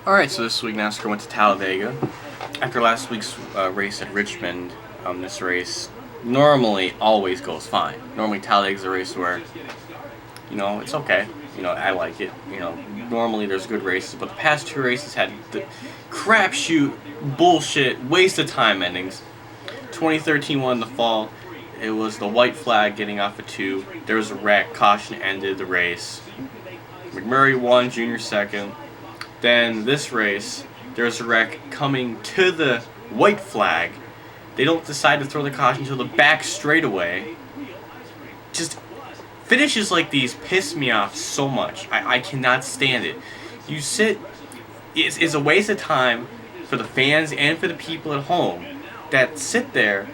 Alright, so this week NASCAR went to Talladega. After last week's race at Richmond, this race normally always goes fine. Normally Talladega's a race where, it's okay. I like it. Normally there's good races, but the past two races had the crapshoot, bullshit, waste of time endings. 2013 one in the fall, it was the white flag getting off of 2. There was a wreck, caution ended the race. McMurray won, Junior second. Then this race, there's a wreck coming to the white flag. They don't decide to throw the caution until the back straightaway. Just finishes like these piss me off so much. I cannot stand it. It's a waste of time for the fans and for the people at home that sit there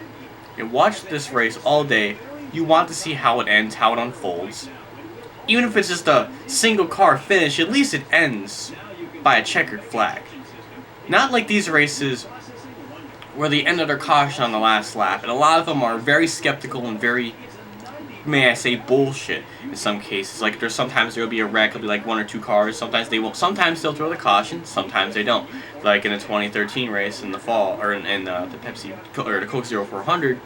and watch this race all day. You want to see how it ends, how it unfolds. Even if it's just a single car finish, at least it ends by a checkered flag. Not like these races where they end their caution on the last lap, and a lot of them are very skeptical and very, may I say, bullshit in some cases. Like sometimes there'll be a wreck, it'll be like 1 or 2 cars, sometimes they won't, sometimes they'll throw the caution, sometimes they don't. Like in the 2013 race in the fall, or in the Pepsi, or the Coke 0400,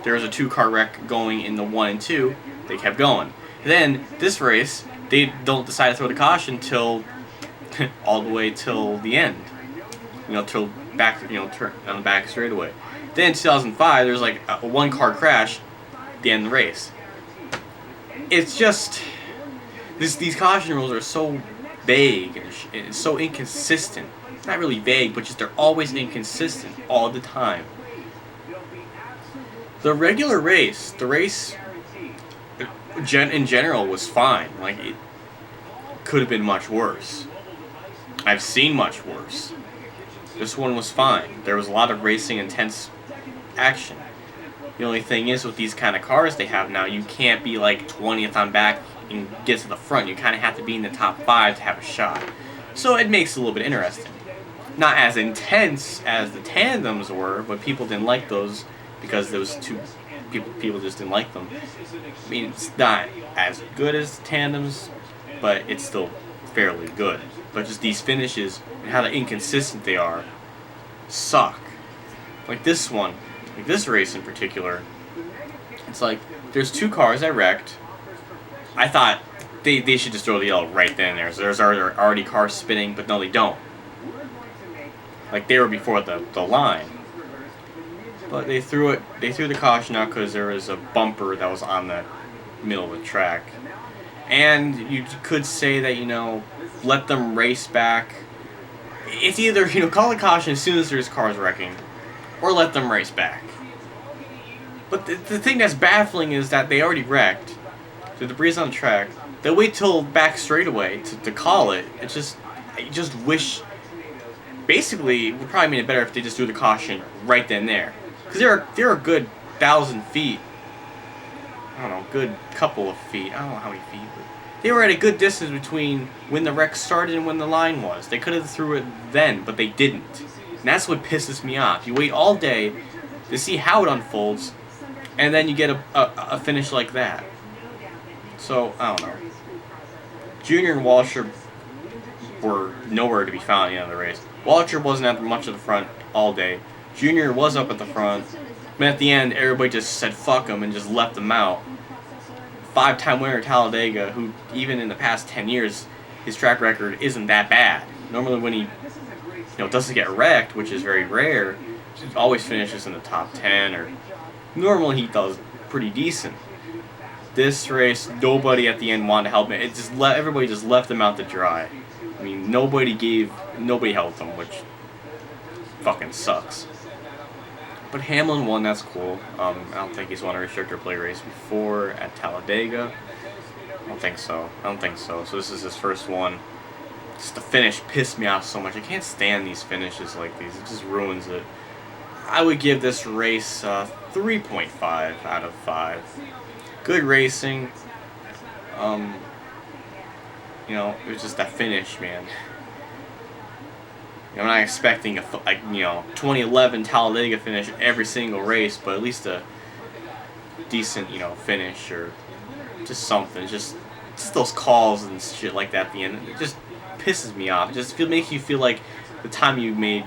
there was a 2-car wreck going in the 1 and 2, they kept going. Then, this race, they don't decide to throw the caution till all the way till the end. Till back, turn on the back straightaway. Then in 2005, there's like a 1-car crash at the end of the race. It's just these caution rules are so vague and so inconsistent. Not really vague, but just they're always inconsistent all the time. The regular race, in general was fine. Like it could have been much worse. I've seen much worse. This one was fine. There was a lot of racing, intense action. The only thing is, with these kind of cars they have now, you can't be like 20th on back and get to the front. You kind of have to be in the top 5 to have a shot. So it makes it a little bit interesting. Not as intense as the tandems were, but people didn't like those because those two people just didn't like them. I mean, it's not as good as the tandems, but it's still fairly good. But just these finishes and how inconsistent they are suck. Like this one, like this race in particular, it's like there's 2 cars that wrecked. I thought they should just throw the yellow right then and there. So there's already cars spinning, but no, they don't. Like they were before the line. But they threw the caution out because there was a bumper that was on the middle of the track. And you could say that, let them race back. It's either, call a caution as soon as there's cars wrecking, or let them race back. But the thing that's baffling is that they already wrecked. The debris on the track. They wait till back straightaway to call it. I just wish. Basically, it would probably make it better if they just threw the caution right then and there. Because they're a good 1,000 feet. I don't know, good couple of feet. I don't know how many feet, but they were at a good distance between when the wreck started and when the line was. They could have threw it then, but they didn't. And that's what pisses me off. You wait all day to see how it unfolds, and then you get a finish like that. So, I don't know. Junior and Walsher were nowhere to be found at the end of the race. Walsher wasn't at much of the front all day. Junior was up at the front, but at the end, everybody just said fuck him and just left him out. 5-time winner Talladega, who even in the past 10 years, his track record isn't that bad. Normally when he doesn't get wrecked, which is very rare, he always finishes in the top 10, or normally he does pretty decent. This race, nobody at the end wanted to help him. Everybody just left him out to dry. I mean, nobody helped him, which fucking sucks. But Hamlin won, that's cool. I don't think he's won a restrictor plate race before at Talladega. I don't think so. So this is his first one. Just the finish pissed me off so much. I can't stand these finishes like these. It just ruins it. I would give this race 3.5 out of 5. Good racing. It was just that finish, man. I'm not expecting a 2011 Talladega finish every single race, but at least a decent finish or just something. Just those calls and shit like that at the end. It just pisses me off. It just makes you feel like the time you made,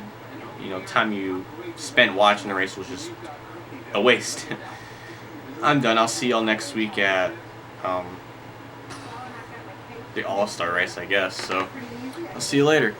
time you spent watching the race was just a waste. I'm done. I'll see y'all next week at the All-Star race, I guess. So I'll see you later.